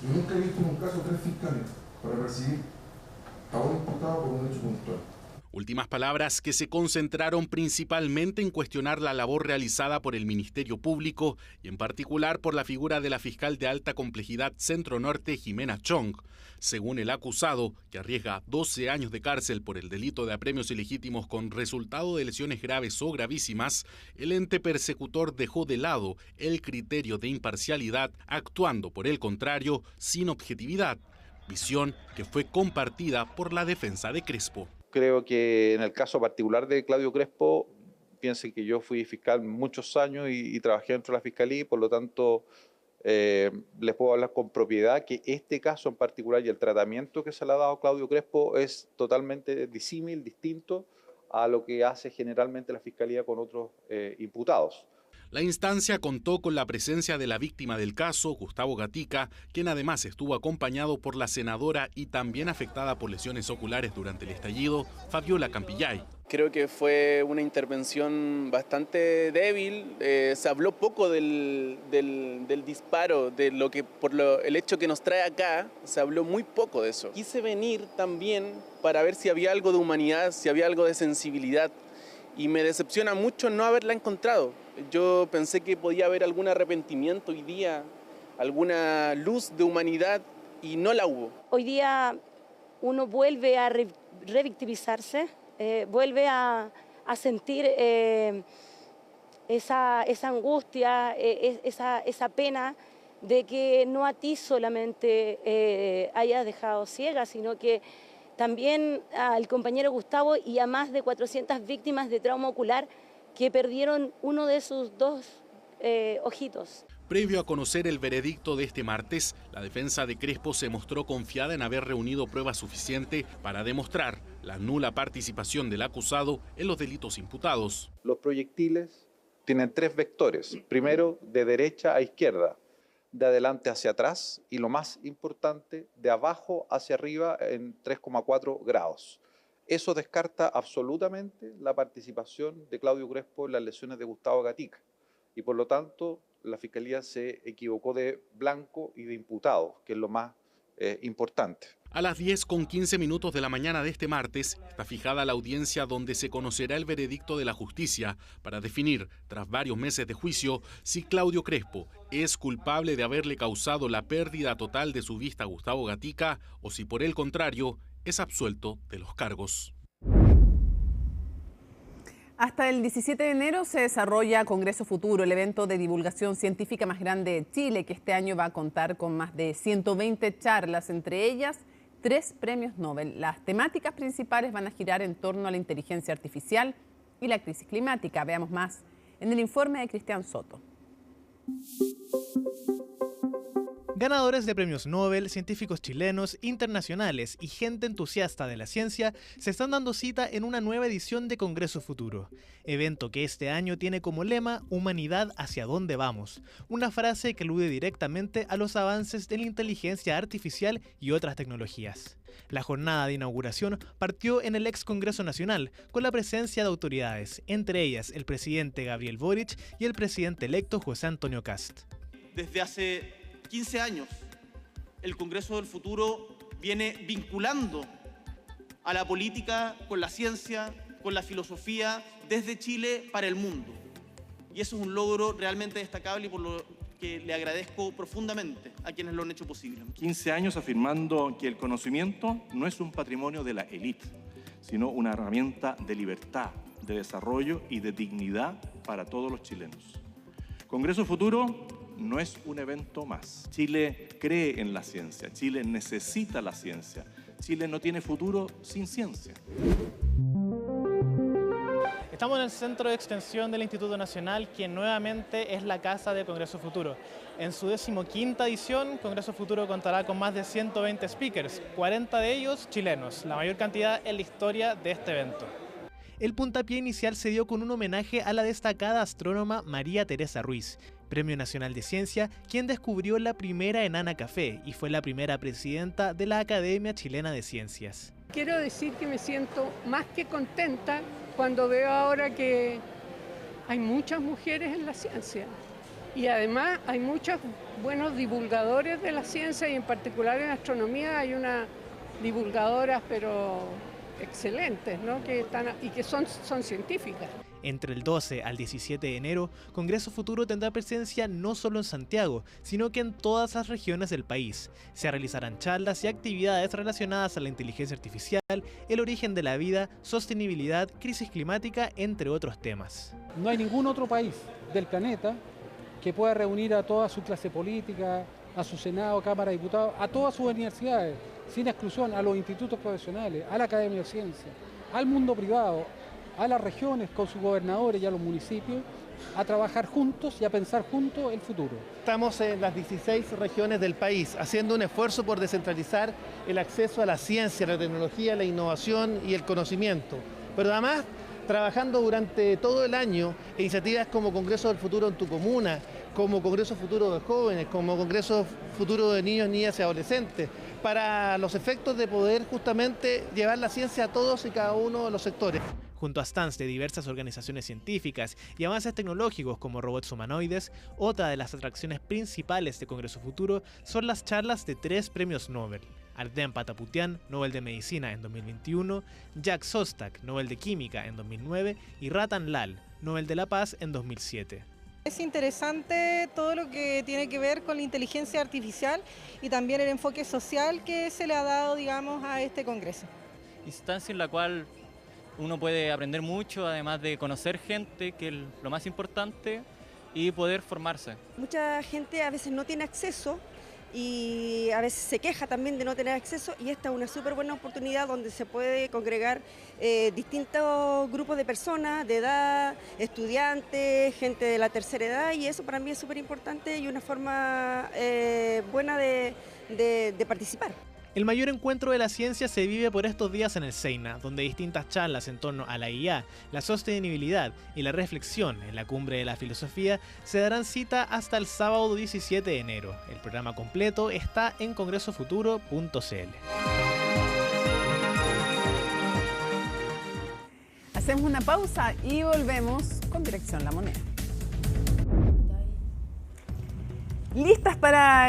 Yo nunca he visto en un caso 3 fiscales para perseguir a un imputado por un hecho puntual. Últimas palabras que se concentraron principalmente en cuestionar la labor realizada por el Ministerio Público y en particular por la figura de la fiscal de alta complejidad Centro Norte, Jimena Chong. Según el acusado, que arriesga 12 años de cárcel por el delito de apremios ilegítimos con resultado de lesiones graves o gravísimas, el ente persecutor dejó de lado el criterio de imparcialidad, actuando por el contrario sin objetividad, visión que fue compartida por la defensa de Crespo. Creo que en el caso particular de Claudio Crespo, piensen que yo fui fiscal muchos años y trabajé dentro de la fiscalía y por lo tanto les puedo hablar con propiedad que este caso en particular y el tratamiento que se le ha dado a Claudio Crespo es totalmente disímil, distinto a lo que hace generalmente la fiscalía con otros imputados. La instancia contó con la presencia de la víctima del caso, Gustavo Gatica, quien además estuvo acompañado por la senadora y también afectada por lesiones oculares durante el estallido, Fabiola Campillay. Creo que fue una intervención bastante débil, se habló poco del disparo, de lo que el hecho que nos trae acá, se habló muy poco de eso. Quise venir también para ver si había algo de humanidad, si había algo de sensibilidad. Y me decepciona mucho no haberla encontrado. Yo pensé que podía haber algún arrepentimiento hoy día, alguna luz de humanidad, y no la hubo. Hoy día uno vuelve a revictimizarse, vuelve a sentir esa angustia, esa pena de que no a ti solamente hayas dejado ciega, sino que también al compañero Gustavo y a más de 400 víctimas de trauma ocular que perdieron uno de sus 2 ojitos. Previo a conocer el veredicto de este martes, la defensa de Crespo se mostró confiada en haber reunido pruebas suficientes para demostrar la nula participación del acusado en los delitos imputados. Los proyectiles tienen 3 vectores. Primero, de derecha a izquierda, de adelante hacia atrás y lo más importante, de abajo hacia arriba en 3,4 grados. Eso descarta absolutamente la participación de Claudio Crespo en las lesiones de Gustavo Gatica y por lo tanto la Fiscalía se equivocó de blanco y de imputado, que es lo más importante. A las 10:15 de la mañana de este martes está fijada la audiencia donde se conocerá el veredicto de la justicia para definir, tras varios meses de juicio, si Claudio Crespo es culpable de haberle causado la pérdida total de su vista a Gustavo Gatica o si por el contrario es absuelto de los cargos. Hasta el 17 de enero se desarrolla Congreso Futuro, el evento de divulgación científica más grande de Chile, que este año va a contar con más de 120 charlas, entre ellas 3 premios Nobel. Las temáticas principales van a girar en torno a la inteligencia artificial y la crisis climática. Veamos más en el informe de Cristian Soto. Ganadores de premios Nobel, científicos chilenos, internacionales y gente entusiasta de la ciencia se están dando cita en una nueva edición de Congreso Futuro, evento que este año tiene como lema Humanidad hacia dónde vamos, una frase que alude directamente a los avances de la inteligencia artificial y otras tecnologías. La jornada de inauguración partió en el ex Congreso Nacional con la presencia de autoridades, entre ellas el presidente Gabriel Boric y el presidente electo José Antonio Kast. Desde hace 15 años, el Congreso del Futuro viene vinculando a la política con la ciencia, con la filosofía, desde Chile para el mundo. Y eso es un logro realmente destacable y por lo que le agradezco profundamente a quienes lo han hecho posible. 15 años afirmando que el conocimiento no es un patrimonio de la élite, sino una herramienta de libertad, de desarrollo y de dignidad para todos los chilenos. Congreso Futuro no es un evento más. Chile cree en la ciencia, Chile necesita la ciencia, Chile no tiene futuro sin ciencia. Estamos en el Centro de Extensión del Instituto Nacional, quien nuevamente es la casa de Congreso Futuro. En su 15ª edición, Congreso Futuro contará con más de 120 speakers, 40 de ellos chilenos, la mayor cantidad en la historia de este evento. El puntapié inicial se dio con un homenaje a la destacada astrónoma María Teresa Ruiz, Premio Nacional de Ciencia, quien descubrió la primera enana café y fue la primera presidenta de la Academia Chilena de Ciencias. Quiero decir que me siento más que contenta cuando veo ahora que hay muchas mujeres en la ciencia y además hay muchos buenos divulgadores de la ciencia y en particular en astronomía hay unas divulgadoras pero excelentes, ¿no? que son científicas. Entre el 12 al 17 de enero, Congreso Futuro tendrá presencia no solo en Santiago, sino que en todas las regiones del país. Se realizarán charlas y actividades relacionadas a la inteligencia artificial, el origen de la vida, sostenibilidad, crisis climática, entre otros temas. No hay ningún otro país del planeta que pueda reunir a toda su clase política, a su Senado, Cámara de Diputados, a todas sus universidades, sin exclusión, a los institutos profesionales, a la Academia de Ciencias, al mundo privado, a las regiones con sus gobernadores y a los municipios, a trabajar juntos y a pensar juntos el futuro. Estamos en las 16 regiones del país haciendo un esfuerzo por descentralizar el acceso a la ciencia, la tecnología, la innovación y el conocimiento. Pero además, trabajando durante todo el año en iniciativas como Congreso del Futuro en tu comuna, como Congreso Futuro de Jóvenes, como Congreso Futuro de Niños, Niñas y Adolescentes, para los efectos de poder justamente llevar la ciencia a todos y cada uno de los sectores. Junto a stands de diversas organizaciones científicas y avances tecnológicos como robots humanoides, otra de las atracciones principales de Congreso Futuro son las charlas de 3 premios Nobel. Ardem Pataputian, Nobel de Medicina en 2021, Jack Szostak, Nobel de Química en 2009 y Ratan Lal, Nobel de la Paz en 2007. Es interesante todo lo que tiene que ver con la inteligencia artificial y también el enfoque social que se le ha dado, digamos, a este congreso. Instancia en la cual uno puede aprender mucho, además de conocer gente, que es lo más importante, y poder formarse. Mucha gente a veces no tiene acceso y a veces se queja también de no tener acceso y esta es una súper buena oportunidad donde se puede congregar distintos grupos de personas de edad, estudiantes, gente de la tercera edad y eso para mí es súper importante y una forma buena de participar. El mayor encuentro de la ciencia se vive por estos días en el SEINA, donde distintas charlas en torno a la IA, la sostenibilidad y la reflexión en la Cumbre de la Filosofía se darán cita hasta el sábado 17 de enero. El programa completo está en congresofuturo.cl. Hacemos una pausa y volvemos con Dirección La Moneda. Listas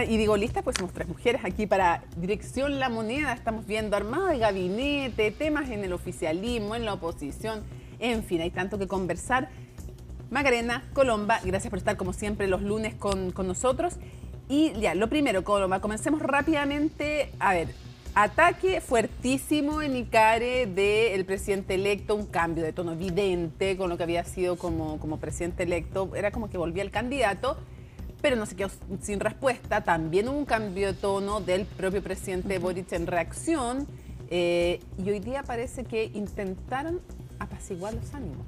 y digo listas, pues somos 3 mujeres aquí para Dirección La Moneda. Estamos viendo armado de gabinete, temas en el oficialismo, en la oposición, en fin, hay tanto que conversar. Macarena, Colomba, gracias por estar como siempre los lunes con nosotros. Y ya, lo primero, Colomba, comencemos rápidamente. A ver, ataque fuertísimo en Icare del presidente electo, un cambio de tono evidente con lo que había sido como presidente electo. Era como que volvía el candidato, pero no se quedó sin respuesta. También hubo un cambio de tono del propio presidente Boric en reacción y hoy día parece que intentaron apaciguar los ánimos.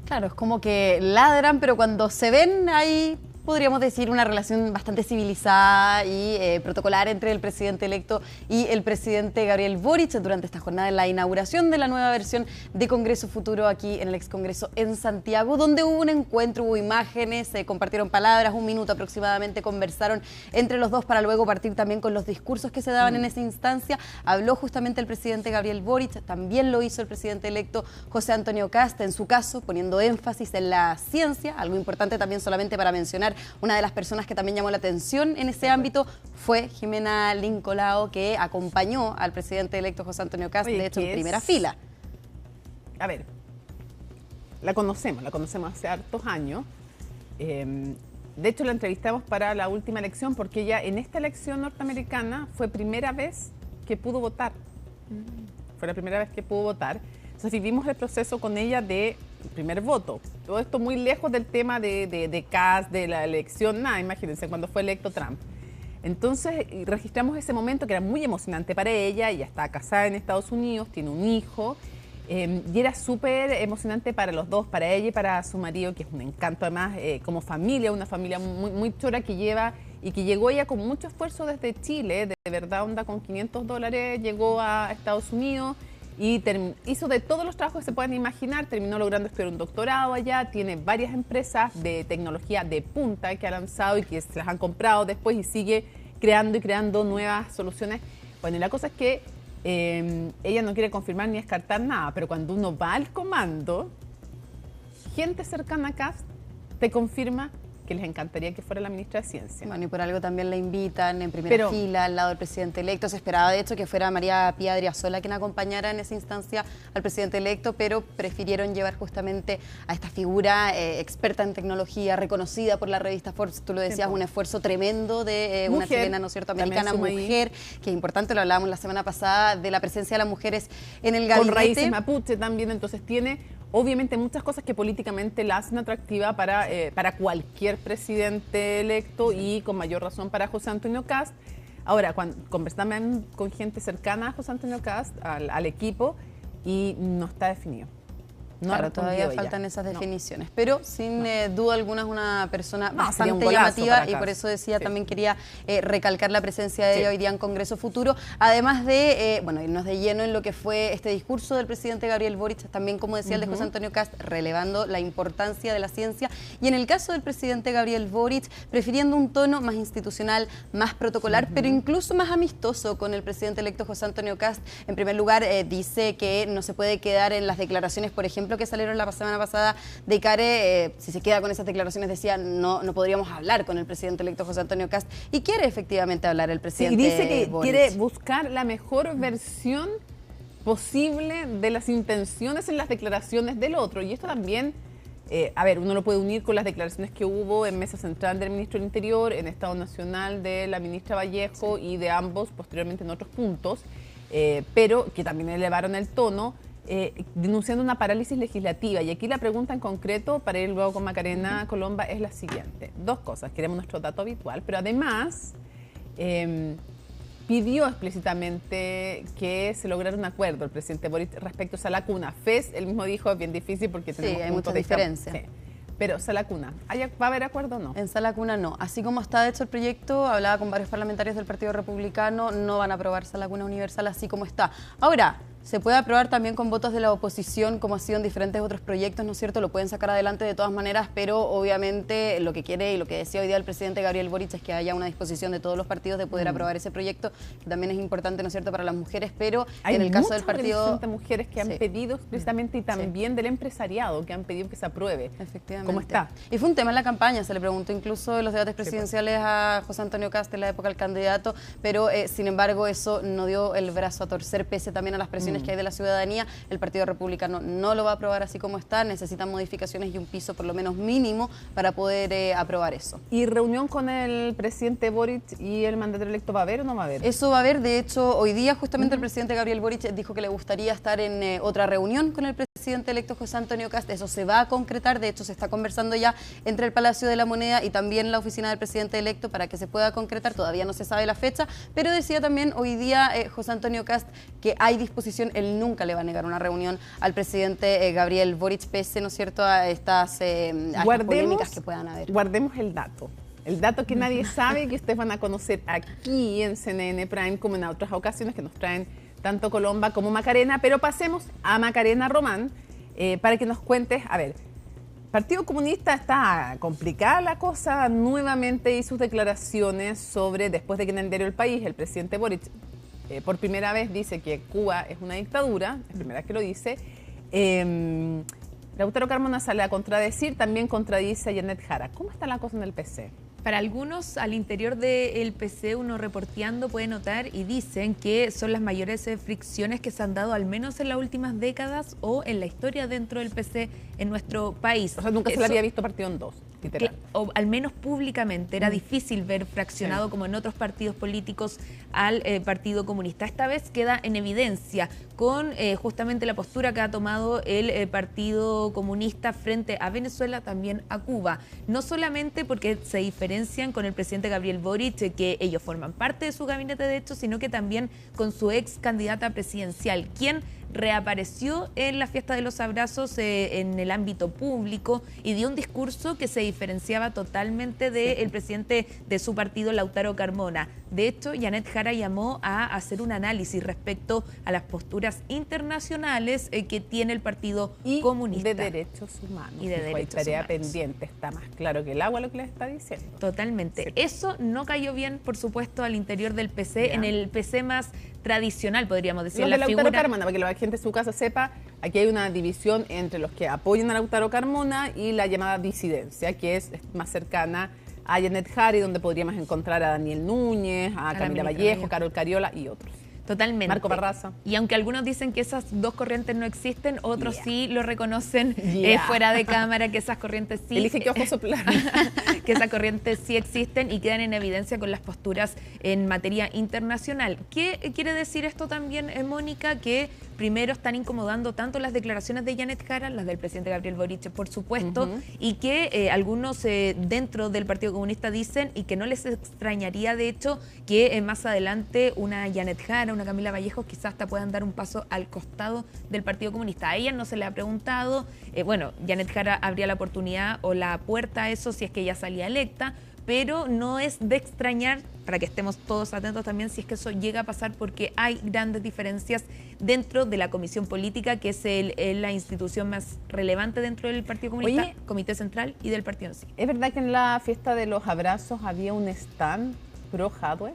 Claro, es como que ladran, pero cuando se ven hay, podríamos decir, una relación bastante civilizada y protocolar entre el presidente electo y el presidente Gabriel Boric durante esta jornada en la inauguración de la nueva versión de Congreso Futuro aquí en el ex Congreso en Santiago, donde hubo un encuentro, hubo imágenes, se compartieron palabras, 1 minuto aproximadamente conversaron entre los dos para luego partir también con los discursos que se daban en esa instancia. Habló justamente el presidente Gabriel Boric, también lo hizo el presidente electo José Antonio Kast, en su caso poniendo énfasis en la ciencia, algo importante también solamente para mencionar. Una de las personas que también llamó la atención en ese ámbito fue Jimena Lincolao, que acompañó al presidente electo José Antonio Kast, de hecho, en primera fila. A ver, la conocemos hace hartos años De hecho, la entrevistamos para la última elección porque ella en esta elección norteamericana fue primera vez que pudo votar. Fue la primera vez que pudo votar. Entonces vivimos el proceso con ella de primer voto. Todo esto muy lejos del tema de Kast, de la elección, nada, imagínense, cuando fue electo Trump. Entonces registramos ese momento que era muy emocionante para ella. Ella está casada en Estados Unidos, tiene un hijo. Y era súper emocionante para los dos, para ella y para su marido, que es un encanto además como familia, una familia muy, muy chora que lleva y que llegó ella con mucho esfuerzo desde Chile, de verdad onda con $500, llegó a Estados Unidos y hizo de todos los trabajos que se puedan imaginar, terminó logrando estudiar un doctorado allá, tiene varias empresas de tecnología de punta que ha lanzado y que se las han comprado después y sigue creando y creando nuevas soluciones. Bueno, y la cosa es que ella no quiere confirmar ni descartar nada, pero cuando uno va al comando, gente cercana a Kast te confirma que les encantaría que fuera la ministra de Ciencia. Bueno, y por algo también la invitan en primera fila al lado del presidente electo. Se esperaba, de hecho, que fuera María Pía Adriasola quien acompañara en esa instancia al presidente electo, pero prefirieron llevar justamente a esta figura experta en tecnología, reconocida por la revista Forbes. Tú lo decías, un esfuerzo tremendo de una chilena, ¿no es cierto?, americana, mujer, que es importante, lo hablábamos la semana pasada, de la presencia de las mujeres en el gabinete. Con raíces mapuche también, entonces tiene obviamente muchas cosas que políticamente la hacen atractiva para cualquier presidente electo y con mayor razón para José Antonio Kast. Ahora, cuando conversamos con gente cercana a José Antonio Kast, al equipo, y no está definido. No claro, todavía faltan esas definiciones, pero sin duda alguna es una persona bastante golazo llamativa y por eso decía, también quería recalcar la presencia de ella hoy día en Congreso Futuro, además de, bueno, irnos de lleno en lo que fue este discurso del presidente Gabriel Boric, también como decía el de José Antonio Kast, relevando la importancia de la ciencia y en el caso del presidente Gabriel Boric, prefiriendo un tono más institucional, más protocolar, pero incluso más amistoso con el presidente electo José Antonio Kast. En primer lugar, dice que no se puede quedar en las declaraciones, por ejemplo, que salieron la semana pasada de Care, si se queda con esas declaraciones, decía, no podríamos hablar con el presidente electo José Antonio Kast, y quiere efectivamente hablar el presidente y dice que Boric. Quiere buscar la mejor versión posible de las intenciones en las declaraciones del otro, y esto también, a ver, uno lo puede unir con las declaraciones que hubo en Mesa Central del Ministro del Interior, en Estado Nacional de la Ministra Vallejo y de ambos posteriormente en otros puntos, pero que también elevaron el tono, denunciando una parálisis legislativa. Y aquí la pregunta en concreto, para ir luego con Macarena Colomba, es la siguiente. Dos cosas. Queremos nuestro dato habitual, pero además pidió explícitamente que se lograra un acuerdo el presidente Boric respecto a Sala Cuna. FES, él mismo dijo, es bien difícil porque tenemos hay mucha diferencia. Sí. Pero Sala Cuna, ¿va a haber acuerdo o no? En Sala Cuna no. Así como está hecho el proyecto, hablaba con varios parlamentarios del Partido Republicano, no van a aprobar Sala Cuna Universal así como está. Ahora, se puede aprobar también con votos de la oposición, como ha sido en diferentes otros proyectos, ¿no es cierto? Lo pueden sacar adelante de todas maneras, pero obviamente lo que quiere y lo que decía hoy día el presidente Gabriel Boric es que haya una disposición de todos los partidos de poder aprobar ese proyecto, que también es importante, ¿no es cierto?, para las mujeres, pero en el caso del partido... Hay mujeres que han pedido explícitamente y también del empresariado que han pedido que se apruebe. Efectivamente. ¿Cómo está? Y fue un tema en la campaña, se le preguntó incluso en los debates presidenciales a José Antonio Kast en la época del candidato, pero sin embargo eso no dio el brazo a torcer, pese también a las presiones que hay de la ciudadanía. El Partido Republicano no lo va a aprobar así como está, necesitan modificaciones y un piso por lo menos mínimo para poder aprobar eso. ¿Y reunión con el presidente Boric y el mandatario electo va a haber o no va a haber? Eso va a haber, de hecho hoy día justamente el presidente Gabriel Boric dijo que le gustaría estar en otra reunión con el presidente electo José Antonio Kast, eso se va a concretar, de hecho se está conversando ya entre el Palacio de la Moneda y también la oficina del presidente electo para que se pueda concretar, todavía no se sabe la fecha, pero decía también hoy día José Antonio Kast que hay disposición, él nunca le va a negar una reunión al presidente Gabriel Boric, pese, ¿no es cierto?, a estas polémicas que puedan haber. Guardemos el dato que nadie sabe, que ustedes van a conocer aquí en CNN Prime, como en otras ocasiones que nos traen tanto Colomba como Macarena, pero pasemos a Macarena Román para que nos cuentes, a ver, Partido Comunista está complicada la cosa, nuevamente hizo sus declaraciones sobre, después de que en el diario El País el presidente Boric por primera vez dice que Cuba es una dictadura, es la primera vez que lo dice. Lautaro Carmona sale a contradecir, también contradice a Janet Jara. ¿Cómo está la cosa en el PC? Para algunos, al interior del PC, uno reporteando puede notar y dicen que son las mayores fricciones que se han dado al menos en las últimas décadas o en la historia dentro del PC en nuestro país. O sea, nunca se le había visto partido en dos. literal. O al menos públicamente. Era difícil ver fraccionado como en otros partidos políticos al Partido Comunista. Esta vez queda en evidencia con justamente la postura que ha tomado el Partido Comunista frente a Venezuela, también a Cuba. No solamente porque se diferencian con el presidente Gabriel Boric, que ellos forman parte de su gabinete de hecho, sino que también con su ex candidata presidencial, quien reapareció en la fiesta de los abrazos en el ámbito público y dio un discurso que se diferenciaba totalmente del presidente de su partido, Lautaro Carmona. De hecho, Janet Jara llamó a hacer un análisis respecto a las posturas internacionales que tiene el Partido Comunista. De derechos humanos. Y de derechos hay tarea humanos. pendiente, está más claro que el agua lo que les está diciendo. Totalmente. Sí. Eso no cayó bien, por supuesto, al interior del PC, en el PC más tradicional, podríamos decir. Los la de Lautaro figura... Carmona, para que la gente de su casa sepa, aquí hay una división entre los que apoyan a Lautaro Carmona y la llamada disidencia, que es más cercana a Janet Jara, y donde podríamos encontrar a Daniel Núñez, a Camila Vallejo, Carol Cariola y otros. Totalmente. Marco Barraza. Y aunque algunos dicen que esas dos corrientes no existen, otros sí lo reconocen fuera de cámara, que esas corrientes sí... Elige qué ojo soplar. Que esas corrientes sí existen y quedan en evidencia con las posturas en materia internacional. ¿Qué quiere decir esto también, Mónica? Que primero están incomodando tanto las declaraciones de Janet Jara, las del presidente Gabriel Boric, por supuesto, y que algunos dentro del Partido Comunista dicen, y que no les extrañaría, de hecho, que más adelante una Janet Jara, una Camila Vallejo, quizás hasta puedan dar un paso al costado del Partido Comunista. A ella no se le ha preguntado, bueno, Janet Jara habría la oportunidad o la puerta a eso si es que ella salía electa, pero no es de extrañar, para que estemos todos atentos también, si es que eso llega a pasar, porque hay grandes diferencias dentro de la comisión política, que es la institución más relevante dentro del Partido Comunista, Comité Central, y del partido en sí. ¿Es verdad que en la fiesta de los abrazos había un stand pro Jadwe?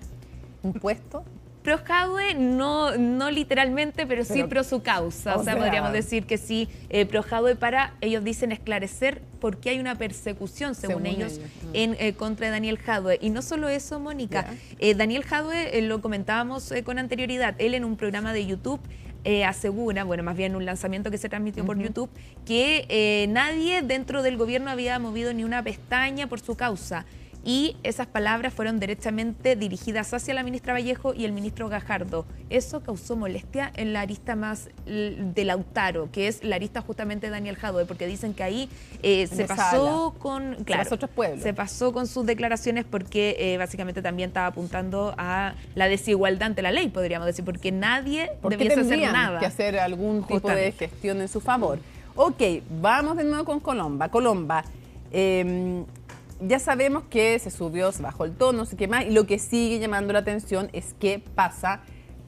¿Un puesto? Pro Jadwe, no literalmente, pero sí pro su causa. O sea, podríamos decir que sí, pro Jadwe para, ellos dicen, esclarecer por qué hay una persecución, según ellos, en contra de Daniel Jadwe. Y no solo eso, Mónica. Daniel Jadwe, lo comentábamos con anterioridad, él en un programa de YouTube asegura, bueno, más bien un lanzamiento que se transmitió por YouTube, que nadie dentro del gobierno había movido ni una pestaña por su causa. Y esas palabras fueron derechamente dirigidas hacia la ministra Vallejo y el ministro Gajardo. Eso causó molestia en la arista más de Lautaro, que es la arista justamente de Daniel Jadwe, porque dicen que ahí se pasó con... Claro, se pasó otros pueblos. Se pasó con sus declaraciones porque básicamente también estaba apuntando a la desigualdad ante la ley, podríamos decir, porque nadie debiese hacer nada. Que hacer algún tipo de gestión en su favor. Ok, vamos de nuevo con Colomba. Colomba, ya sabemos que se subió, se bajó el tono, no sé qué más, y lo que sigue llamando la atención es qué pasa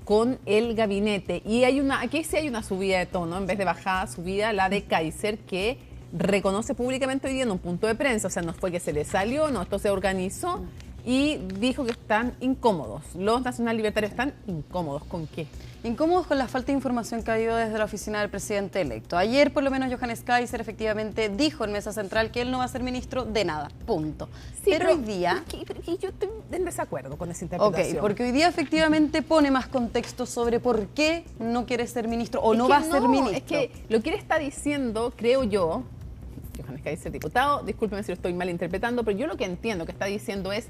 con el gabinete. Y aquí sí hay una subida de tono, en vez de bajada, subida, la de Kaiser, que reconoce públicamente hoy día en un punto de prensa, o sea, no fue que se le salió, no, esto se organizó, y dijo que están incómodos. Los nacional libertarios están incómodos. ¿Con qué? Incómodos con la falta de información que ha habido desde la oficina del presidente electo. Ayer, por lo menos, Johannes Kaiser efectivamente dijo en Mesa Central que él no va a ser ministro de nada, punto. Sí, pero hoy día... yo estoy en desacuerdo con esa interpretación. Ok, porque hoy día efectivamente pone más contexto sobre por qué no quiere ser ministro o no va a ser ministro. Es que lo que él está diciendo, creo yo, Johannes Kaiser, diputado, discúlpeme si lo estoy malinterpretando, pero yo lo que entiendo que está diciendo es: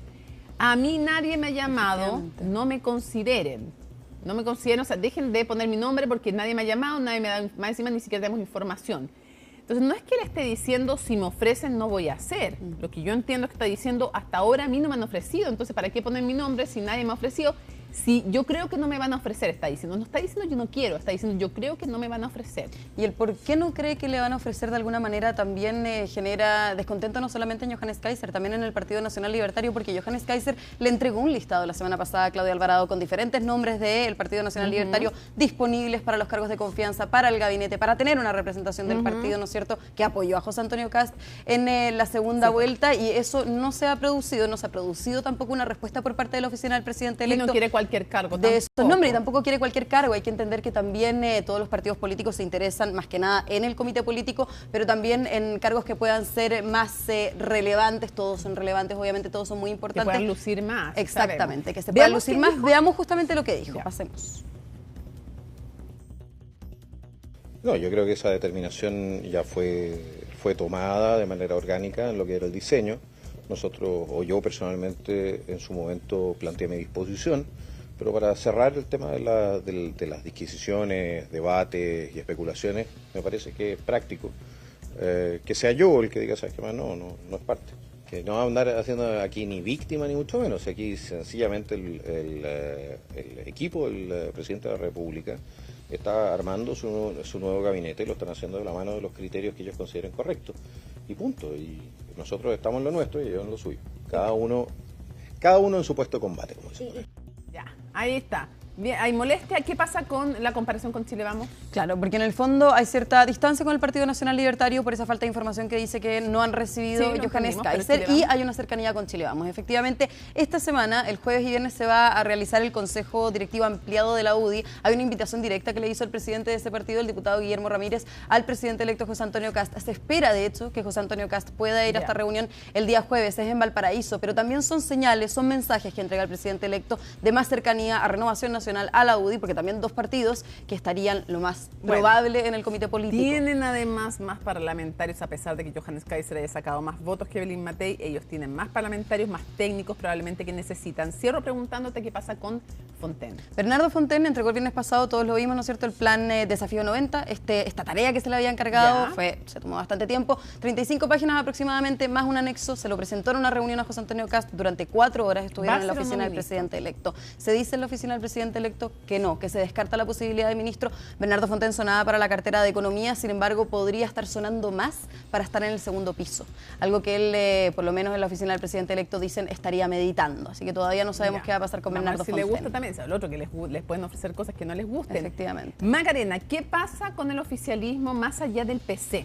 a mí nadie me ha llamado, no me consideren. No me consideren, o sea, dejen de poner mi nombre porque nadie me ha llamado, nadie me da, más encima ni siquiera tenemos información. Entonces, no es que él esté diciendo, si me ofrecen no voy a hacer. Lo que yo entiendo es que está diciendo, hasta ahora a mí no me han ofrecido, entonces ¿para qué poner mi nombre si nadie me ha ofrecido? Si yo creo que no me van a ofrecer, está diciendo. No está diciendo yo no quiero, está diciendo yo creo que no me van a ofrecer. Y el por qué no cree que le van a ofrecer de alguna manera también genera descontento no solamente en Johannes Kaiser, también en el Partido Nacional Libertario, porque Johannes Kaiser le entregó un listado la semana pasada a Claudia Alvarado con diferentes nombres del Partido Nacional Libertario disponibles para los cargos de confianza, para el gabinete, para tener una representación del partido, ¿no es cierto?, que apoyó a José Antonio Kast en la segunda vuelta, y eso no se ha producido, no se ha producido tampoco una respuesta por parte de la oficina del presidente electo. Y no quiere cualquier cargo de esos nombres, y tampoco quiere cualquier cargo. Hay que entender que también todos los partidos políticos se interesan más que nada en el comité político, pero también en cargos que puedan ser más relevantes. Todos son relevantes, obviamente todos son muy importantes. Que puedan lucir más. Exactamente, sabemos. Que se puedan lucir más. Veamos justamente lo que dijo. Ya. Pasemos. No, yo creo que esa determinación ya fue fue tomada de manera orgánica en lo que era el diseño. Nosotros, o yo personalmente, en su momento planteé mi disposición, pero para cerrar el tema de las disquisiciones, debates y especulaciones, me parece que es práctico que sea yo el que diga, ¿sabes qué más? No es parte. Que no va a andar haciendo aquí ni víctima ni mucho menos. Aquí sencillamente el equipo del presidente de la República está armando su nuevo gabinete y lo están haciendo de la mano de los criterios que ellos consideren correctos. Y punto. Y nosotros estamos en lo nuestro y ellos en lo suyo. Cada uno en su puesto de combate, como dicen. Ya, ahí está. Bien, ¿hay molestia? ¿Qué pasa con la comparación con Chile Vamos? Claro, porque en el fondo hay cierta distancia con el Partido Nacional Libertario por esa falta de información que dice que no han recibido Johannes Kaiser, y hay una cercanía con Chile Vamos. Efectivamente, esta semana, el jueves y viernes, se va a realizar el Consejo Directivo Ampliado de la UDI. Hay una invitación directa que le hizo el presidente de ese partido, el diputado Guillermo Ramírez, al presidente electo José Antonio Kast. Se espera, de hecho, que José Antonio Kast pueda ir a esta reunión el día jueves. Es en Valparaíso, pero también son señales, son mensajes que entrega el presidente electo de más cercanía a Renovación Nacional, a la UDI, porque también dos partidos que estarían lo más probable en el comité político. Tienen además más parlamentarios, a pesar de que Johannes Kaiser haya sacado más votos que Evelyn Matei. Ellos tienen más parlamentarios, más técnicos probablemente que necesitan. Cierro preguntándote qué pasa con Fontaine. Bernardo Fontaine entregó el viernes pasado, todos lo vimos, ¿no es cierto?, el plan Desafío 90, esta tarea que se le había encargado, se tomó bastante tiempo, 35 páginas aproximadamente, más un anexo. Se lo presentó en una reunión a José Antonio Kast durante 4 horas, estuvieron en la oficina del presidente electo. Se dice en la oficina del presidente electo que no, que se descarta la posibilidad de ministro. Bernardo Fontaine sonaba para la cartera de Economía, sin embargo podría estar sonando más para estar en el segundo piso, algo que él, por lo menos en la oficina del presidente electo, dicen estaría meditando, así que todavía no sabemos qué va a pasar con Bernardo Fontaine. Si le gusta también, el otro que les pueden ofrecer cosas que no les gusten. Efectivamente. Macarena, ¿qué pasa con el oficialismo más allá del PC?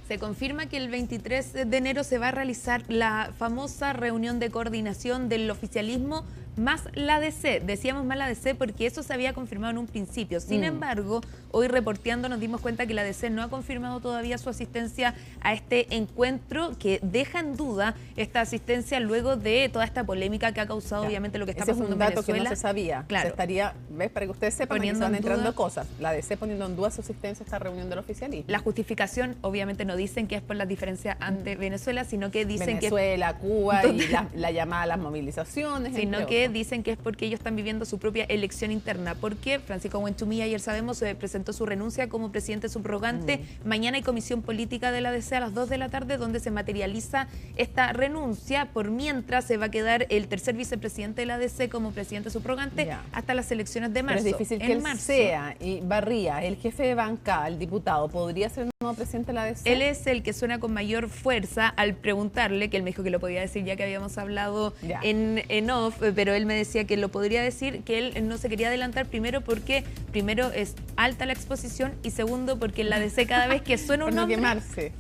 Se confirma que el 23 de enero se va a realizar la famosa reunión de coordinación del oficialismo más la DC. Decíamos más la DC porque eso se había confirmado en un principio. Sin embargo, hoy reporteando nos dimos cuenta que la DC no ha confirmado todavía su asistencia a este encuentro, que deja en duda esta asistencia luego de toda esta polémica que ha causado obviamente lo que está pasando en Venezuela. Ese es un dato que no se sabía. Claro. Se estaría, ¿ves? Para que ustedes sepan que se van entrando cosas. La DC poniendo en duda su asistencia a esta reunión del oficialismo. La justificación, obviamente, no dicen que es por las diferencias ante Venezuela, sino que dicen Venezuela, Cuba y la llamada a las movilizaciones. Sino que dicen que es porque ellos están viviendo su propia elección interna. Porque Francisco Buenchumilla, ayer sabemos, presentó su renuncia como presidente subrogante. Mañana hay comisión política de la DC a las 2 de la tarde donde se materializa esta renuncia. Por mientras se va a quedar el tercer vicepresidente de la DC como presidente subrogante hasta las elecciones de marzo. Pero es difícil que él sea, y Barría, el jefe de bancada, el diputado, ¿podría ser el nuevo presidente de la DC? Él es el que suena con mayor fuerza al preguntarle, que él me dijo que lo podía decir ya que habíamos hablado en off, pero él me decía que lo podría decir, que él no se quería adelantar, primero porque primero es alta la exposición y segundo porque en la DC cada vez que suena un nombre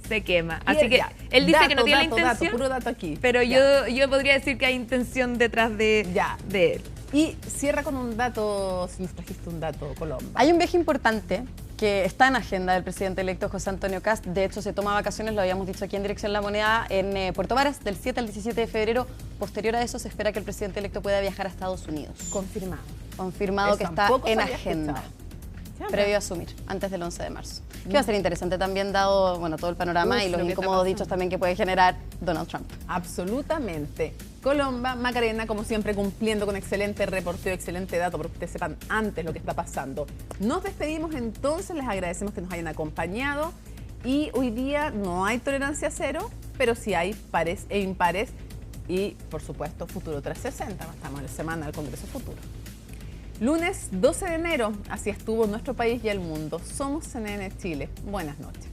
se quema. Así que él dice que no tiene la intención, puro dato aquí. Pero yo podría decir que hay intención detrás de él. Y cierra con un dato, si nos trajiste un dato, Colomba. Hay un viaje importante que está en agenda del presidente electo José Antonio Kast. De hecho, se toma vacaciones, lo habíamos dicho aquí en Dirección La Moneda, en Puerto Varas, del 7 al 17 de febrero. Posterior a eso, se espera que el presidente electo pueda viajar a Estados Unidos. Confirmado. Confirmado que está en agenda. Previo a asumir, antes del 11 de marzo. Que va a ser interesante también, dado todo el panorama y los incómodos dichos también que puede generar Donald Trump. Absolutamente. Colomba, Macarena, como siempre, cumpliendo con excelente reporteo, excelente dato, para que ustedes sepan antes lo que está pasando. Nos despedimos entonces, les agradecemos que nos hayan acompañado. Y hoy día no hay tolerancia cero, pero sí hay pares e impares. Y, por supuesto, Futuro 360. Estamos en la semana del Congreso Futuro. Lunes 12 de enero, así estuvo nuestro país y el mundo. Somos CNN Chile. Buenas noches.